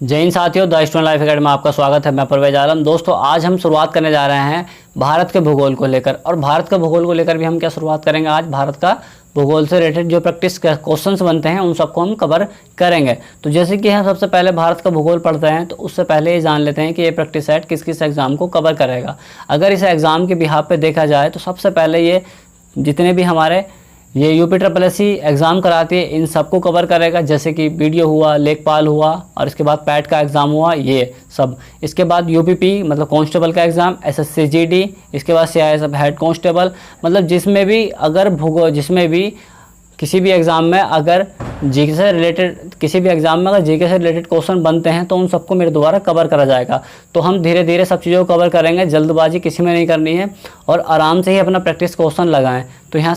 जय हिंद साथियों, the student life academy में आपका स्वागत है। मैं परवेज आलम। दोस्तों, आज हम शुरुआत करने जा रहे हैं भारत के भूगोल को लेकर। और भारत का भूगोल को लेकर भी हम क्या शुरुआत करेंगे, आज भारत का भूगोल से रिलेटेड जो प्रैक्टिस क्वेश्चंस बनते हैं उन सबको हम कवर करेंगे। तो जैसे कि हम सबसे पहले भारत का भूगोल पढ़ते हैं, तो उससे पहले ये जान लेते हैं कि ये प्रैक्टिस सेट किस किस एग्जाम को कवर करेगा। अगर इस एग्ज़ाम के बिहाफ पे देखा जाए तो सबसे पहले ये जितने भी हमारे ये यूपीएससी एग्ज़ाम कराती है इन सबको कवर करेगा, जैसे कि वीडियो हुआ, लेखपाल हुआ, और इसके बाद पैट का एग्ज़ाम हुआ, ये सब। इसके बाद यूपीपी मतलब कांस्टेबल का एग्ज़ाम, एसएससी जीडी, इसके बाद सीआईएसएफ हेड कांस्टेबल, मतलब जिसमें भी अगर जिसमें भी किसी भी एग्ज़ाम में अगर जीके से रिलेटेड क्वेश्चन बनते हैं तो उन सबको मेरे द्वारा कवर करा जाएगा। तो हम धीरे धीरे सब चीज़ों को कवर करेंगे, जल्दबाजी किसी में नहीं करनी है और आराम से ही अपना प्रैक्टिस क्वेश्चन लगाएं। तो यहाँ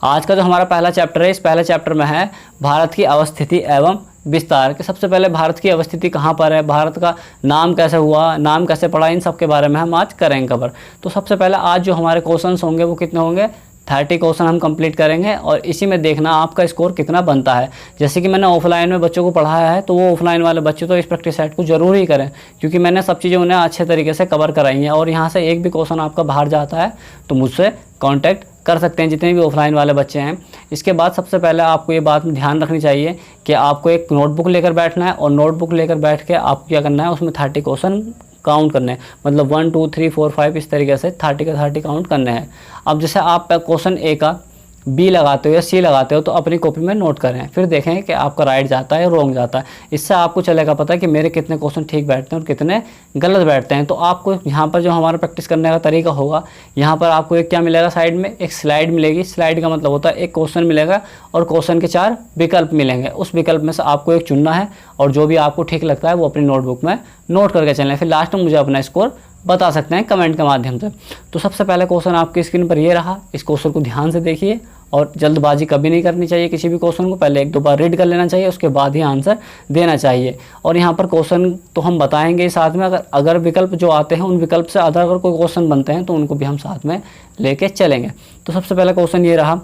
आज का जो हमारा पहला चैप्टर है, इस पहले चैप्टर में है भारत की अवस्थिति एवं विस्तार। कि सबसे पहले भारत की अवस्थिति कहाँ पर है, भारत का नाम कैसे हुआ, नाम कैसे पड़ा, इन सब के बारे में हम आज करेंगे कवर। तो सबसे पहले आज जो हमारे क्वेश्चंस होंगे वो कितने होंगे, 30 क्वेश्चन हम कंप्लीट करेंगे और इसी में देखना आपका स्कोर कितना बनता है। जैसे कि मैंने ऑफलाइन में बच्चों को पढ़ाया है, तो वो ऑफलाइन वाले बच्चे तो इस प्रैक्टिस सेट को जरूर ही करें, क्योंकि मैंने सब चीज़ें उन्हें अच्छे तरीके से कवर कराई हैं। और यहाँ से एक भी क्वेश्चन आपका बाहर जाता है तो मुझसे कॉन्टैक्ट कर सकते हैं जितने भी ऑफलाइन वाले बच्चे हैं। इसके बाद सबसे पहले आपको ये बात में ध्यान रखनी चाहिए कि आपको एक नोटबुक लेकर बैठना है और नोटबुक लेकर बैठ के आपको क्या करना है, उसमें 30 क्वेश्चन काउंट करने हैं। मतलब 1 2 3 4 5 इस तरीके से 30 के 30 काउंट करने हैं। अब जैसे आप क्वेश्चन ए का बी लगाते हो या सी लगाते हो तो अपनी कॉपी में नोट करें, फिर देखें कि आपका राइट जाता है या रॉन्ग जाता है। इससे आपको चलेगा पता कि मेरे कितने क्वेश्चन ठीक बैठते हैं और कितने गलत बैठते हैं। तो आपको यहाँ पर जो हमारा प्रैक्टिस करने का तरीका होगा, यहाँ पर आपको एक क्या मिलेगा, साइड में एक स्लाइड मिलेगी। स्लाइड का मतलब होता है एक क्वेश्चन मिलेगा और क्वेश्चन के 4 विकल्प मिलेंगे। उस विकल्प में से आपको एक चुनना है और जो भी आपको ठीक लगता है वो अपनी नोटबुक में नोट करके चलें। फिर लास्ट में मुझे अपना स्कोर बता सकते हैं कमेंट के माध्यम से। तो सबसे पहले क्वेश्चन आपकी स्क्रीन पर ये रहा। इस क्वेश्चन को ध्यान से देखिए और जल्दबाजी कभी नहीं करनी चाहिए। किसी भी क्वेश्चन को पहले 1-2 बार रीड कर लेना चाहिए, उसके बाद ही आंसर देना चाहिए। और यहाँ पर क्वेश्चन तो हम बताएंगे साथ में, अगर विकल्प जो आते हैं उन विकल्प से अगर कोई क्वेश्चन बनते हैं तो उनको भी हम साथ में लेके चलेंगे। तो सबसे पहला क्वेश्चन ये रहा।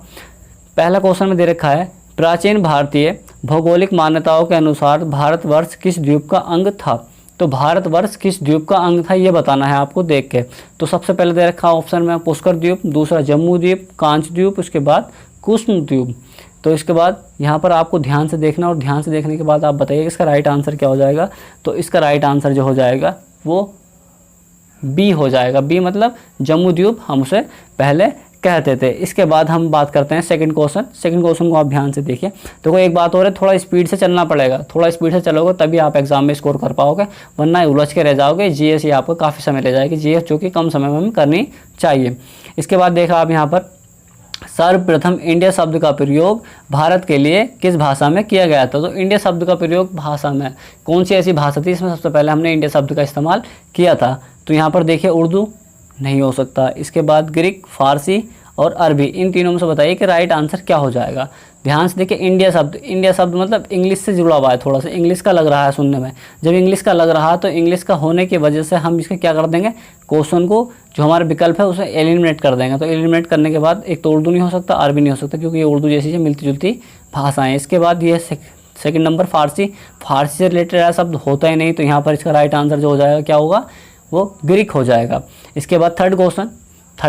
पहला क्वेश्चन में दे रखा है, प्राचीन भारतीय भौगोलिक मान्यताओं के अनुसार भारतवर्ष किस द्वीप का अंग था। तो भारतवर्ष किस द्वीप का अंग था ये बताना है आपको देख के। तो सबसे पहले दे रखा ऑप्शन में पुष्कर द्वीप, दूसरा जम्मू द्वीप, कांच द्वीप, उसके बाद कुसुम द्वीप। तो इसके बाद यहाँ पर आपको ध्यान से देखना और ध्यान से देखने के बाद आप बताइए इसका राइट आंसर क्या हो जाएगा। तो इसका राइट आंसर जो हो जाएगा वो बी हो जाएगा। बी मतलब जम्मू द्वीप हम उसे पहले कहते थे। इसके बाद हम बात करते हैं सेकंड क्वेश्चन। सेकंड क्वेश्चन को आप ध्यान से देखिए। तो एक बात और है, थोड़ा स्पीड से चलना पड़ेगा। थोड़ा स्पीड से चलोगे तभी आप एग्जाम में स्कोर कर पाओगे, वरना उलझ के रह जाओगे। जीएस ये आपको काफ़ी समय ले जाएगी, जीएस जो कि कम समय में हमें करनी चाहिए। इसके बाद देखा आप यहाँ पर, सर्वप्रथम इंडिया शब्द का प्रयोग भारत के लिए किस भाषा में किया गया था। तो इंडिया शब्द का प्रयोग भाषा में कौन सी ऐसी भाषा थी इसमें सबसे पहले हमने इंडिया शब्द का इस्तेमाल किया था। तो यहाँ पर देखिए उर्दू नहीं हो सकता। इसके बाद ग्रीक, फारसी और अरबी, इन तीनों में से बताइए कि राइट आंसर क्या हो जाएगा। ध्यान से देखिए, इंडिया शब्द मतलब इंग्लिश से जुड़ा हुआ है, थोड़ा सा इंग्लिश का लग रहा है सुनने में। जब इंग्लिश का लग रहा है तो इंग्लिश का होने की वजह से हम इसका क्या कर देंगे, क्वेश्चन को जो हमारा विकल्प है उसे एलिमिनेट कर देंगे। तो एलिमिनेट करने के बाद एक तो उर्दू नहीं हो सकता, अरबी नहीं हो सकता, क्योंकि ये उर्दू जैसी मिलती जुलती भाषाएँ। इसके बाद ये सेकंड नंबर फारसी से रिलेटेड ऐसा शब्द होता ही नहीं। तो यहाँ पर इसका राइट आंसर जो हो जाएगा क्या होगा, वो ग्रीक हो जाएगा। इसके बाद थर्ड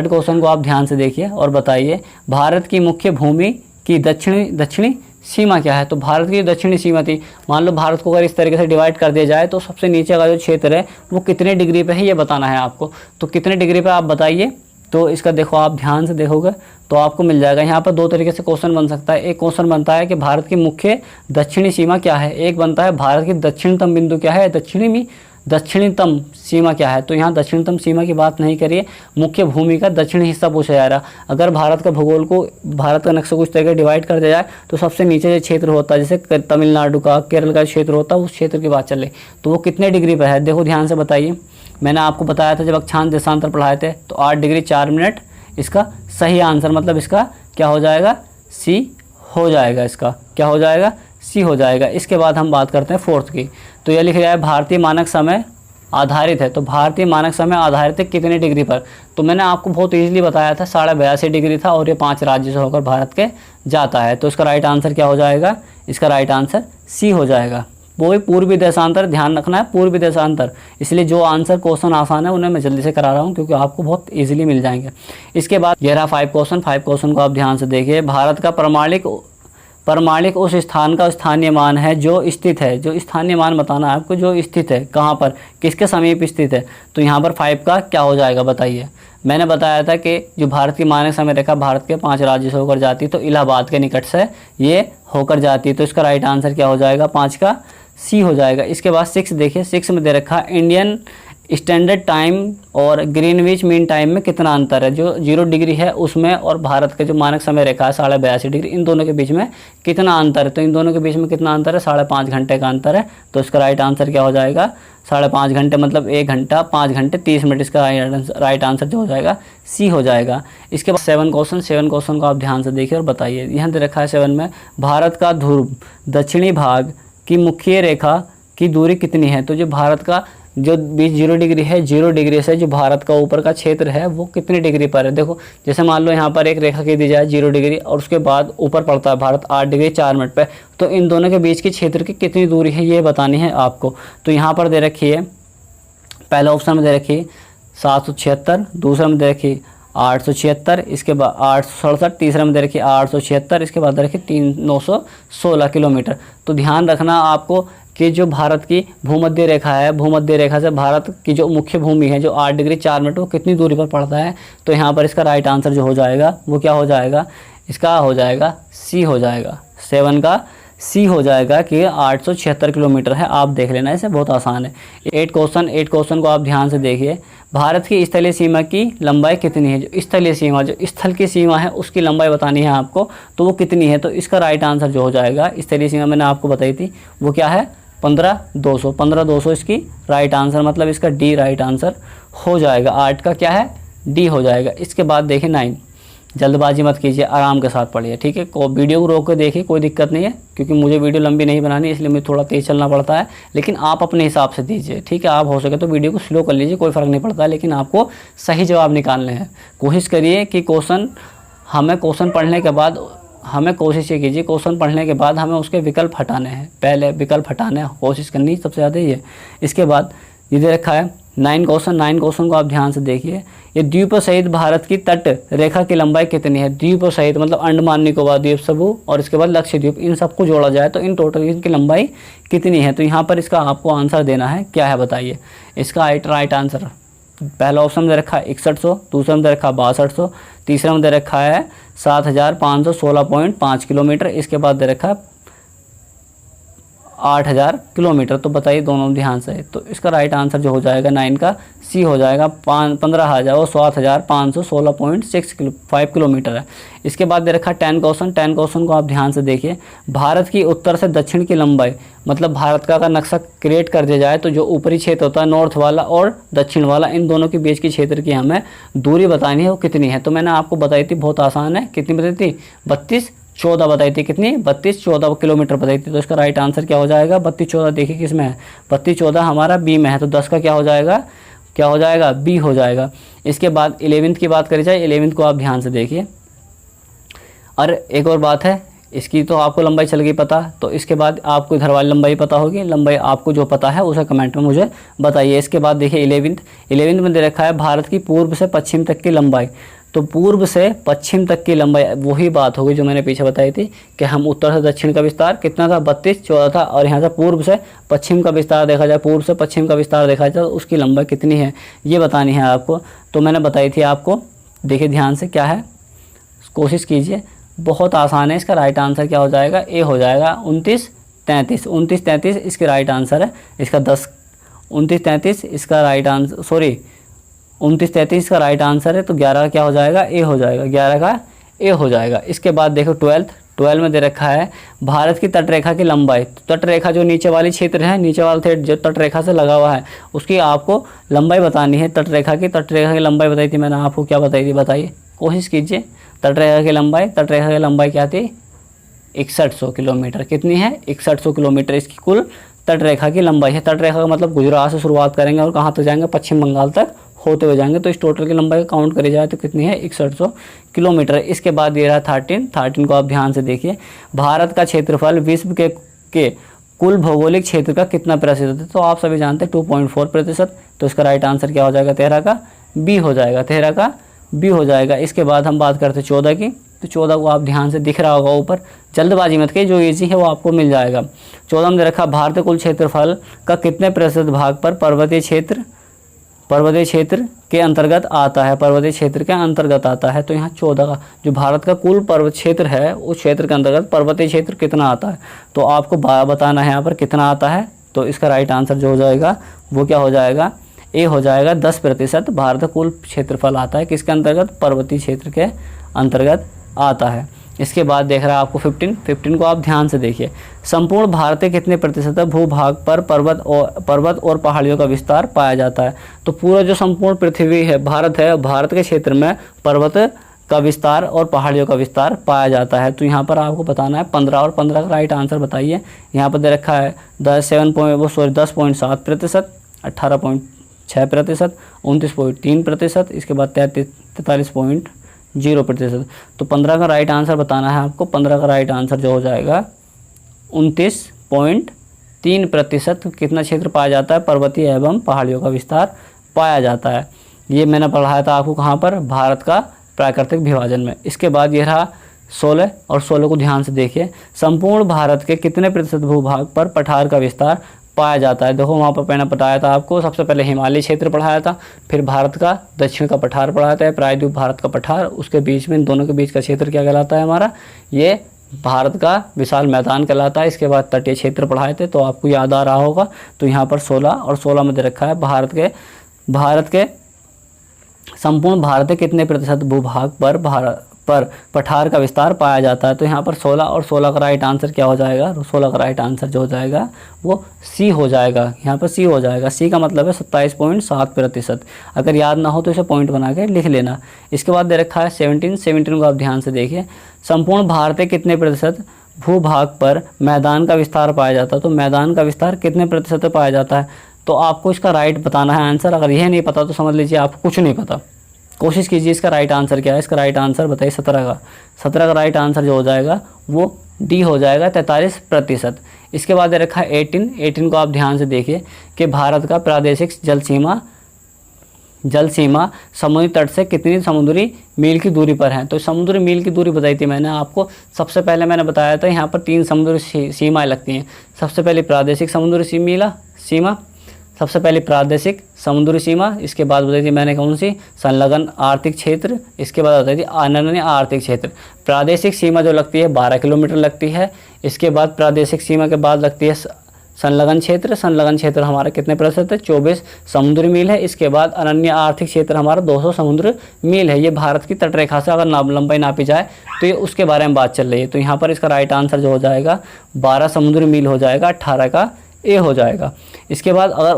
क्वेश्चन को आप ध्यान से देखिए और बताइए, भारत की मुख्य भूमि की दक्षिणी सीमा क्या है। तो भारत की दक्षिणी सीमा थी, मान लो भारत को अगर इस तरीके से डिवाइड कर दिया जाए तो सबसे नीचे का जो क्षेत्र है वो कितने डिग्री पे है ये बताना है आपको। तो कितने डिग्री पे आप बताइए। तो इसका देखो, आप ध्यान से देखोगे तो आपको मिल जाएगा। यहाँ पर 2 तरीके से क्वेश्चन बन सकता है। एक क्वेश्चन बनता है कि भारत की मुख्य दक्षिणी सीमा क्या है, एक बनता है भारत की दक्षिणतम बिंदु क्या है, दक्षिणतम सीमा क्या है। तो यहाँ दक्षिणतम सीमा की बात नहीं करिए, मुख्य भूमि का दक्षिणी हिस्सा पूछा जा रहा। अगर भारत का भूगोल को, भारत का नक्शा कुछ तरीके डिवाइड कर दिया जाए तो सबसे नीचे जो क्षेत्र होता है, जैसे तमिलनाडु का, केरल का क्षेत्र होता है, उस क्षेत्र की बात चले तो वो कितने डिग्री पर है। देखो ध्यान से बताइए, मैंने आपको बताया था जब अक्षांश देशांतर पढ़ाए थे तो 8 डिग्री 4 मिनट इसका सही आंसर, मतलब इसका क्या हो जाएगा, सी हो जाएगा। इसका क्या हो जाएगा, सी हो जाएगा। इसके बाद हम बात करते हैं फोर्थ की। तो यह लिख रहा है भारतीय मानक समय आधारित है। तो भारतीय मानक समय आधारित है कितने डिग्री पर। तो मैंने आपको बहुत इजीली बताया था 82.5 डिग्री था और ये 5 राज्य से होकर भारत के जाता है। तो इसका राइट आंसर क्या हो जाएगा, इसका राइट आंसर सी हो जाएगा। वो भी पूर्वी देशांतर, ध्यान रखना है पूर्वी देशांतर। इसलिए जो आंसर क्वेश्चन आसान है उन्हें मैं जल्दी से करा रहा हूँ क्योंकि आपको बहुत इजीली मिल जाएंगे। इसके बाद ये रहा 5 क्वेश्चन को आप ध्यान से देखिए। भारत का प्रमाणिक उस स्थान का स्थानीय मान है जो स्थित है, जो स्थानीय मान बताना है आपको, जो स्थित है कहाँ पर, किसके समीप स्थित है। तो यहाँ पर 5 का क्या हो जाएगा बताइए। मैंने बताया था कि जो भारत की मानक समय रेखा भारत के 5 राज्यों से होकर जाती है तो इलाहाबाद के निकट से ये होकर जाती है। तो इसका राइट आंसर क्या हो जाएगा, 5 का सी हो जाएगा। इसके बाद 6 देखिए, 6 में दे रखा इंडियन स्टैंडर्ड टाइम और ग्रीनविच मीन टाइम में कितना अंतर है। जो 0 डिग्री है उसमें और भारत के जो मानक समय रेखा है 82.5 डिग्री, इन दोनों के बीच में कितना अंतर है। तो इन दोनों के बीच में कितना अंतर है, 5.5 घंटे का अंतर है। तो इसका राइट आंसर क्या हो जाएगा, 5.5 घंटे मतलब 1 घंटा 5 घंटे 30 मिनट। इसका राइट आंसर जो हो जाएगा सी हो जाएगा। इसके बाद 7 क्वेश्चन को आप ध्यान से देखिए और बताइए। यहाँ दे रखा है 7 में, भारत का ध्रुव दक्षिणी भाग की मुख्य रेखा की दूरी कितनी है। तो जो भारत का जो बीच 0 डिग्री है, 0 डिग्री से जो भारत का ऊपर का क्षेत्र है वो कितनी डिग्री पर है। देखो जैसे मान लो यहाँ पर एक रेखा की दी जाए 0 डिग्री और उसके बाद ऊपर पड़ता है भारत 8 डिग्री 4 मिनट पे, तो इन दोनों के बीच की क्षेत्र की कितनी दूरी है ये बतानी है आपको। तो यहाँ पर दे रखी है, पहला ऑप्शन में दे रखी है 776, दूसरा में दे रखी 876, इसके बाद 867, तीसरा में दे रखी 876, इसके बाद दे रखी 916 किलोमीटर। तो ध्यान रखना आपको कि जो भारत की भूमध्य रेखा है, भूमध्य रेखा से भारत की जो मुख्य भूमि है जो 8 डिग्री 4 मिनट वो कितनी दूरी पर पड़ता है। तो यहाँ पर इसका राइट आंसर जो हो जाएगा वो क्या हो जाएगा, इसका हो जाएगा सी हो जाएगा। 7 का सी हो जाएगा कि 876 किलोमीटर है। आप देख लेना, इसे बहुत आसान है। 8 क्वेश्चन को आप ध्यान से देखिए। भारत की स्थलीय सीमा की लंबाई कितनी है। जो स्थलीय सीमा, जो स्थल की सीमा है उसकी लंबाई बतानी है आपको, तो वो कितनी है। तो इसका राइट आंसर जो हो जाएगा, स्थलीय सीमा मैंने आपको बताई थी वो क्या है, 15,200 इसकी राइट आंसर, मतलब इसका डी राइट आंसर हो जाएगा। 8 का क्या है, डी हो जाएगा। इसके बाद देखिए 9, जल्दबाजी मत कीजिए, आराम के साथ पढ़िए, ठीक है। वीडियो को रोक कर देखिए, कोई दिक्कत नहीं है, क्योंकि मुझे वीडियो लंबी नहीं बनानी इसलिए मुझे थोड़ा तेज़ चलना पड़ता है, लेकिन आप अपने हिसाब से दीजिए, ठीक है। आप हो सके तो वीडियो को स्लो कर लीजिए, कोई फ़र्क नहीं पड़ता, लेकिन आपको सही जवाब निकालने हैं। कोशिश करिए कि क्वेश्चन पढ़ने के बाद हमें कोशिश ये कीजिए, क्वेश्चन पढ़ने के बाद हमें उसके विकल्प हटाने हैं, पहले विकल्प हटाने कोशिश करनी सबसे ज़्यादा ये। इसके बाद ये दे रखा है 9 क्वेश्चन को आप ध्यान से देखिए। ये द्वीपों सहित भारत की तट रेखा की लंबाई कितनी है। द्वीपों सहित मतलब अंडमान निकोबार द्वीप समूह और इसके बाद लक्षद्वीप, इन सबको जोड़ा जाए तो इन टोटल इनकी लंबाई कितनी है। तो यहाँ पर इसका आपको आंसर देना है, क्या है बताइए। इसका राइट आंसर पहला ऑप्शन में दे रखा है 6100, दूसरा में दे रखा है 6200, तीसरा में दे रखा है 7516.5 किलोमीटर, इसके बाद दे रखा है 8000 किलोमीटर। तो बताइए दोनों ध्यान से। तो इसका राइट आंसर जो हो जाएगा 9 का सी हो जाएगा, 7516.5 किलोमीटर है। इसके बाद दे रखा है 10 क्वेश्चन को आप ध्यान से देखिए। भारत की उत्तर से दक्षिण की लंबाई, मतलब भारत का नक्शा क्रिएट कर दिया जाए तो जो ऊपरी क्षेत्र होता है नॉर्थ वाला और दक्षिण वाला, इन दोनों के बीच की क्षेत्र की हमें दूरी बतानी है वो कितनी है। तो मैंने आपको बताई थी, बहुत आसान है, कितनी बताई थी, 32-14 बताई थी, कितनी 32-14 किलोमीटर बताई थी। तो इसका राइट आंसर क्या हो जाएगा, 32-14 देखिए किस में है, 32-14 हमारा बी में है। तो 10 का क्या हो जाएगा, बी हो जाएगा। इसके बाद 11th की बात करी जाए, 11th को आप ध्यान से देखिए। और एक और बात है, इसकी तो आपको लंबाई चल गई पता, तो इसके बाद आपको इधर वाली लंबाई पता होगी। लंबाई आपको जो पता है उसे कमेंट में मुझे बताइए। इसके बाद देखिए 11th में दे रखा है भारत की पूर्व से पश्चिम तक की लंबाई। तो पूर्व से पश्चिम तक की लंबाई वही बात होगी जो मैंने पीछे बताई थी कि हम उत्तर से दक्षिण का विस्तार कितना था, 32-14 था, और यहाँ से पूर्व से पश्चिम का विस्तार देखा जाए, पूर्व से पश्चिम का विस्तार देखा जाए तो उसकी लंबाई कितनी है ये बतानी है आपको। तो मैंने बताई थी आपको, देखिए ध्यान से, क्या है, कोशिश कीजिए, बहुत आसान है। इसका राइट आंसर क्या हो जाएगा, ए हो जाएगा 29-33 इसके राइट आंसर है। इसका 29-33 इसका राइट आंसर, 29-33 का राइट आंसर है। तो 11 का क्या हो जाएगा, ए हो जाएगा, 11 का ए हो जाएगा। इसके बाद देखो 12 में दे रखा है भारत की तटरेखा की लंबाई। तो तटरेखा जो नीचे वाली क्षेत्र है, नीचे वाला जो तटरेखा से लगा हुआ है उसकी आपको लंबाई बतानी है। तटरेखा की लंबाई बताई थी मैंने आपको, क्या बताई थी बताइए, कोशिश कीजिए। तटरेखा की लंबाई क्या थी, 6100 किलोमीटर। कितनी है, 6100 किलोमीटर इसकी कुल तटरेखा की लंबाई है। तटरेखा का मतलब गुजरात से शुरुआत करेंगे और कहाँ तक जाएंगे, पश्चिम बंगाल तक होते हुए जाएंगे। तो इस टोटल की लंबाई काउंट करी जाए तो कितनी है, 6100 किलोमीटर। इसके बाद ये रहा 13 को आप ध्यान से देखिए। भारत का क्षेत्रफल विश्व के कुल भौगोलिक क्षेत्र का कितना प्रतिशत है? तो आप सभी जानते हैं 2.4%। तो इसका राइट आंसर क्या हो जाएगा? 13 का बी हो जाएगा, 13 का बी हो जाएगा। इसके बाद हम बात करते हैं 14 की। तो 14 को आप ध्यान से दिख रहा होगा ऊपर, जल्दबाजी मत करिए, जो इजी है वो आपको मिल जाएगा। 14 में दे रखा भारतीय कुल क्षेत्रफल का कितने प्रतिशत भाग पर पर्वतीय क्षेत्र के अंतर्गत आता है? पर्वतीय क्षेत्र के अंतर्गत आता है। तो यहाँ 14 का जो भारत का कुल पर्वत क्षेत्र है उस क्षेत्र के अंतर्गत पर्वतीय क्षेत्र कितना आता है? तो आपको बताना है यहाँ पर कितना आता है। तो इसका राइट आंसर जो हो जाएगा वो क्या हो जाएगा? ए हो जाएगा। 10% भारत का कुल क्षेत्रफल आता है किसके अंतर्गत? पर्वतीय क्षेत्र के अंतर्गत आता है। इसके बाद देख रहा है आपको 15 को आप ध्यान से देखिए। संपूर्ण भारत के कितने प्रतिशत भूभाग पर पर्वत और पहाड़ियों का विस्तार पाया जाता है? तो पूरा जो संपूर्ण पृथ्वी है, भारत है, भारत के क्षेत्र में पर्वत का विस्तार और पहाड़ियों का विस्तार पाया जाता है। तो यहाँ पर आपको बताना है 15 और 15 का राइट आंसर बताइए। यहाँ पर दे रखा है 10.7%, 18.6%, 29.3%, इसके बाद 43.0%। तो 15 का राइट आंसर बताना है आपको। 15 का राइट आंसर जो हो जाएगा 29.3% कितना क्षेत्र पाया जाता है? पर्वतीय एवं पहाड़ियों का विस्तार पाया जाता है। ये मैंने पढ़ाया था आपको कहाँ पर? भारत का प्राकृतिक विभाजन में। इसके बाद ये रहा 16 और 16 को ध्यान से देखिए। संपूर्ण भारत के कितने प्रतिशत भूभाग पर पठार का विस्तार पाया जाता है? देखो वहाँ पर मैंने बताया था आपको, सबसे पहले हिमालय क्षेत्र पढ़ाया था, फिर भारत का दक्षिण का पठार पढ़ाया था, प्रायद्वीप भारत का पठार, उसके बीच में इन दोनों के बीच का क्षेत्र क्या कहलाता है हमारा? ये भारत का विशाल मैदान कहलाता है। इसके बाद तटीय क्षेत्र पढ़ाए थे, तो आपको याद आ रहा होगा। तो यहाँ पर 16 और 16 में दे रखा है भारत के संपूर्ण भारत के कितने प्रतिशत भूभाग पर पठार का विस्तार पाया जाता है? तो यहाँ पर 16 और 16 का राइट आंसर क्या हो जाएगा? 16 का राइट आंसर जो हो जाएगा वो सी हो जाएगा। यहाँ पर सी हो जाएगा। सी का मतलब है 27.7%। अगर याद ना हो तो इसे पॉइंट बना के लिख लेना। इसके बाद दे रखा है 17 को आप ध्यान से देखिए। संपूर्ण भारत के कितने प्रतिशत भूभाग पर मैदान का विस्तार पाया जाता है? तो मैदान का विस्तार कितने प्रतिशत पाया जाता है? तो आपको इसका राइट बताना है आंसर। अगर यह नहीं पता तो समझ लीजिए आपको कुछ नहीं पता। कोशिश कीजिए इसका राइट आंसर क्या है। इसका राइट आंसर बताइए 17 का। 17 का राइट आंसर जो हो जाएगा वो डी हो जाएगा, 43%। इसके बाद रखा है 18 को आप ध्यान से देखिए कि भारत का प्रादेशिक जल सीमा समुद्री तट से कितनी समुद्री मील की दूरी पर है? तो समुद्री मील की दूरी बताई थी मैंने आपको। सबसे पहले मैंने बताया था यहाँ पर 3 समुद्री सीमाएँ लगती हैं। सबसे पहले प्रादेशिक समुद्री सीमा, सबसे पहले प्रादेशिक समुद्री सीमा, इसके बाद बताई थी मैंने कौन सी? संलग्न आर्थिक क्षेत्र, इसके बाद बताई थी अनन्य आर्थिक क्षेत्र। प्रादेशिक सीमा जो लगती है 12 किलोमीटर लगती है। इसके बाद प्रादेशिक सीमा के बाद लगती है संलग्न क्षेत्र। संलग्न क्षेत्र हमारा कितने प्रतिशत है? 24 समुद्री मील है। इसके बाद अनन्य आर्थिक क्षेत्र हमारा 200 समुद्री मील है। ये भारत की तटरेखा से अगर लंबाई नापी जाए तो ये उसके बारे में बात चल रही है। तो यहाँ पर इसका राइट आंसर जो हो जाएगा 12 समुद्री मील हो जाएगा, 18 का ए हो जाएगा। इसके बाद अगर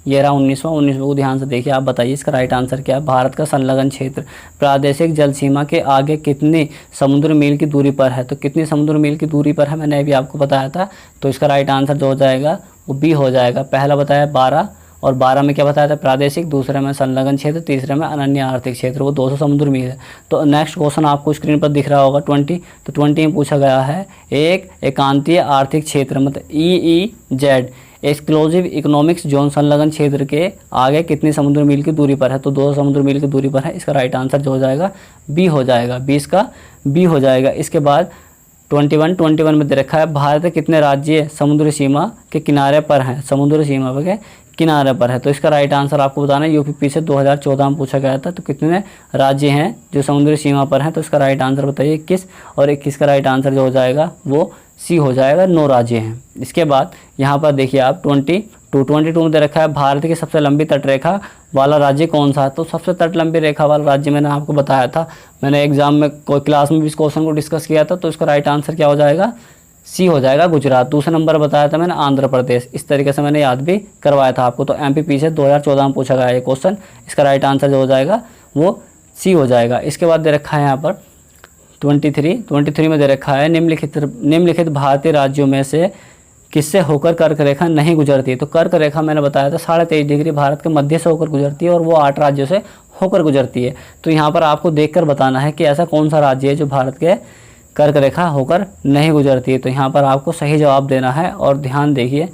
ये रहा 19वां को ध्यान से देखिए। आप बताइए इसका राइट आंसर क्या है? भारत का संलग्न क्षेत्र प्रादेशिक जल सीमा के आगे कितने समुद्र मील की दूरी पर है? तो कितनी समुद्र मील की दूरी पर है मैंने अभी आपको बताया था। तो इसका राइट आंसर जो हो जाएगा वो बी हो जाएगा। पहला बताया 12 और 12 में क्या बताया था? प्रादेशिक, दूसरे में संलग्न क्षेत्र, तीसरे में अनन्य आर्थिक क्षेत्र, वो 200 समुद्र मील है। तो नेक्स्ट क्वेश्चन आपको स्क्रीन पर दिख रहा होगा 20। तो 20 में पूछा गया है एक एकांतीय आर्थिक क्षेत्र मतलब EEZ एक्सक्लूसिव इकोनॉमिक्स जोन संलग्न क्षेत्र के आगे कितनी समुद्र मील की दूरी पर है? तो 200 समुद्र मील की दूरी पर है। इसका राइट आंसर जो हो जाएगा बी हो जाएगा, 20 का बी हो जाएगा। इसके बाद 21 में दे रखा है भारत के कितने राज्य समुद्री सीमा के किनारे पर हैं? समुद्री सीमा के किनारे पर है। तो इसका राइट आंसर आपको बताना है। यूपीपी से 2014 में पूछा गया था। तो कितने राज्य हैं जो समुद्री सीमा पर हैं? तो इसका राइट आंसर बताइए 21 और 21 का राइट आंसर जो हो जाएगा वो सी हो जाएगा, 9 राज्य हैं। इसके बाद यहाँ पर देखिए आप 22 में दे रखा है भारत की सबसे लंबी तटरेखा वाला राज्य कौन सा है? तो सबसे तट लंबी रेखा वाला राज्य मैंने आपको बताया था। मैंने एग्जाम में कोई क्लास में भी इस क्वेश्चन को डिस्कस किया था। तो इसका राइट आंसर क्या हो जाएगा? सी हो जाएगा, गुजरात। दूसरा नंबर बताया था मैंने आंध्र प्रदेश। इस तरीके से मैंने याद भी करवाया था आपको। तो MPP से 2014 में पूछा गया ये क्वेश्चन। इसका राइट आंसर जो हो जाएगा वो सी हो जाएगा। इसके बाद दे रखा है यहाँ पर 23 में दे रखा है निम्नलिखित भारतीय राज्यों में से किससे होकर कर्क रेखा नहीं गुजरती? तो कर्क रेखा मैंने बताया था 23.5 डिग्री भारत के मध्य से होकर गुजरती है और वो 8 राज्यों से होकर गुजरती है। तो यहाँ पर आपको देखकर बताना है कि ऐसा कौन सा राज्य है जो भारत के कर्क रेखा होकर नहीं गुजरती है। तो यहाँ पर आपको सही जवाब देना है और ध्यान देखिए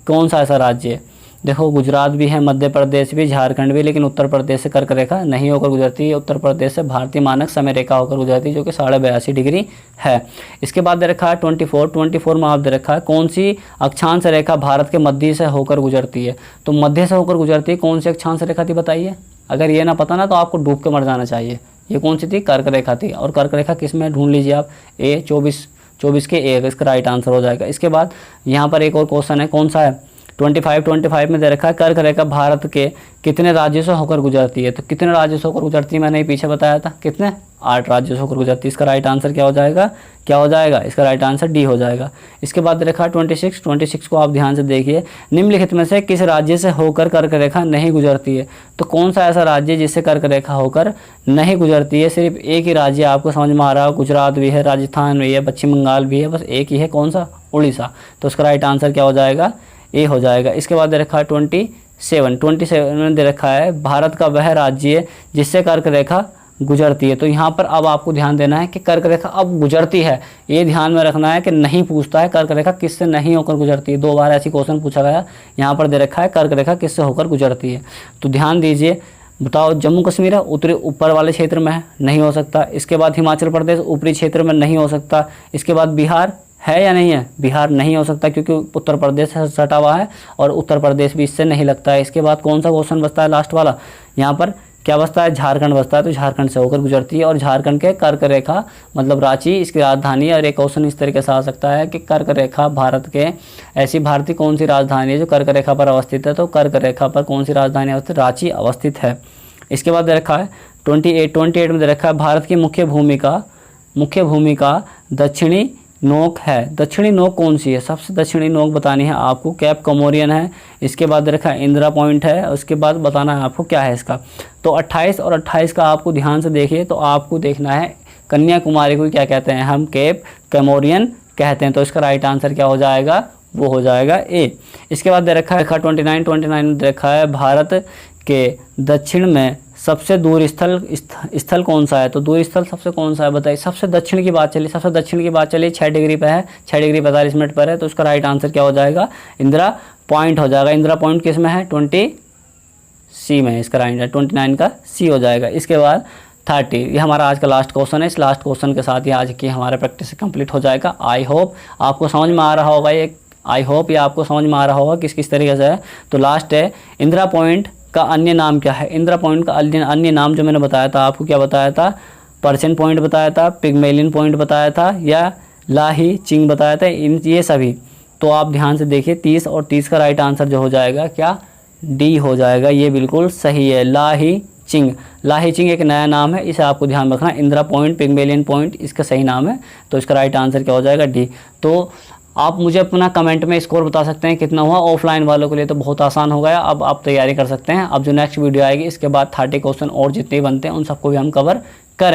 कौन सा ऐसा राज्य है। देखो गुजरात भी है, मध्य प्रदेश भी, झारखंड भी, लेकिन उत्तर प्रदेश से कर्क रेखा नहीं होकर गुजरती है। उत्तर प्रदेश से भारतीय मानक समय रेखा होकर गुजरती है जो कि 82.5 डिग्री है। इसके बाद दे रखा है 24 में आप दे रखा है कौन सी अक्षांश रेखा भारत के मध्य से होकर गुजरती है। तो मध्य से होकर गुजरती है कौन सी अक्षांश रेखा थी बताइए। अगर ये ना पता ना तो आपको डूब के मर जाना चाहिए। ये कौन सी थी? कर्क रेखा थी। और कर्क रेखा किस में ढूंढ लीजिए आप, ए 24 के एक, इसका राइट आंसर हो जाएगा। इसके बाद यहाँ पर एक और क्वेश्चन है, कौन सा है? 25 में दे रखा है कर्क रेखा भारत के कितने राज्यों से होकर गुजरती है। तो कितने राज्यों से होकर गुजरती है मैंने पीछे बताया था, कितने? 8 राज्यों से होकर गुजरती है। इसका राइट आंसर क्या हो जाएगा? इसका राइट आंसर डी हो जाएगा। इसके बाद दे रखा है 26 को आप ध्यान से देखिए, निम्नलिखित में से किस राज्य से होकर कर्क रेखा नहीं गुजरती है। तो कौन सा ऐसा राज्य है जिससे कर्क रेखा होकर नहीं गुजरती है? सिर्फ एक ही राज्य आपको समझ में आ रहा है, गुजरात भी है, राजस्थान भी है, पश्चिम बंगाल भी है, बस एक ही है, कौन सा? उड़ीसा। तो उसका राइट आंसर क्या हो जाएगा? ए हो जाएगा। इसके बाद दे रखा है 27 में दे रखा है भारत का वह राज्य जिससे कर्क रेखा गुजरती है। तो यहाँ पर अब आपको ध्यान देना है कि कर्क रेखा अब गुजरती है, ये ध्यान में रखना है कि नहीं पूछता है कर्क रेखा किससे नहीं होकर गुजरती है। 2 बार ऐसी क्वेश्चन पूछा गया, यहाँ पर दे रखा है कर्क रेखा किससे होकर गुजरती है। तो ध्यान दीजिए, बताओ जम्मू कश्मीर है, उत्तरी ऊपर वाले क्षेत्र में है, नहीं हो सकता। इसके बाद हिमाचल प्रदेश ऊपरी क्षेत्र में नहीं हो सकता। इसके बाद बिहार है या नहीं है? बिहार नहीं हो सकता क्योंकि उत्तर प्रदेश से सटा हुआ है और उत्तर प्रदेश भी इससे नहीं लगता है। इसके बाद कौन सा क्वेश्चन बचता है लास्ट वाला, यहाँ पर क्या बचता है? झारखंड बचता है। तो झारखंड से होकर गुजरती है और झारखंड के कर्क रेखा मतलब रांची इसकी राजधानी है। और एक क्वेश्चन इस तरीके से आ सकता है कि कर्क रेखा भारत के ऐसी भारतीय कौन सी राजधानी है जो कर्क रेखा पर अवस्थित है। तो कर्क रेखा पर कौन सी राजधानी अवस्थित? रांची अवस्थित है। इसके बाद दे रखा है 28 में दे रखा है भारत की मुख्य भूमिका दक्षिणी नोक है। दक्षिणी नोक कौन सी है? सबसे दक्षिणी नोक बतानी है आपको, कैप कमोरियन है। इसके बाद रखा है इंदिरा पॉइंट है। उसके बाद बताना है आपको क्या है इसका। तो 28 और 28 का आपको ध्यान से देखिए, तो आपको देखना है कन्याकुमारी को क्या कहते हैं? हम कैप कमोरियन कहते हैं। तो इसका राइट आंसर क्या हो जाएगा? वो हो जाएगा ए। इसके बाद दे रखा है 29 में दे रखा है भारत के दक्षिण में सबसे दूर स्थल कौन सा है। तो दूर स्थल सबसे कौन सा है बताइए। सबसे दक्षिण की बात चली 6 डिग्री पे है, 6 डिग्री 45 मिनट पर है। तो उसका राइट आंसर क्या हो जाएगा? इंदिरा पॉइंट हो जाएगा। इंदिरा पॉइंट किस में है? 20C में। इसका राइट है 29 का सी हो जाएगा। इसके बाद 30, ये हमारा आज का लास्ट क्वेश्चन है। इस लास्ट क्वेश्चन के साथ ही आज की हमारा प्रैक्टिस कंप्लीट हो जाएगा। आई होप आपको समझ में आ रहा होगा किस किस तरीके से है। तो लास्ट है, इंदिरा पॉइंट का अन्य नाम क्या है? इंदिरा पॉइंट का अन्य नाम जो मैंने बताया था आपको, क्या बताया था? पर्चिन पॉइंट बताया था, पिग्मेलियन पॉइंट बताया था, या लाही चिंग बताया था, ये सभी। तो आप ध्यान से देखिए 30 और 30 का राइट आंसर जो हो जाएगा क्या? डी हो जाएगा। ये बिल्कुल सही है, लाही चिंग एक नया नाम है, इसे आपको ध्यान रखना। इंदिरा पॉइंट, पिग्मेलियन पॉइंट इसका सही नाम है। तो इसका राइट आंसर क्या हो जाएगा? डी। तो आप मुझे अपना कमेंट में स्कोर बता सकते हैं कितना हुआ। ऑफलाइन वालों के लिए तो बहुत आसान हो गया, अब आप तैयारी कर सकते हैं। अब जो नेक्स्ट वीडियो आएगी इसके बाद 30 क्वेश्चन और जितने बनते हैं उन सबको भी हम कवर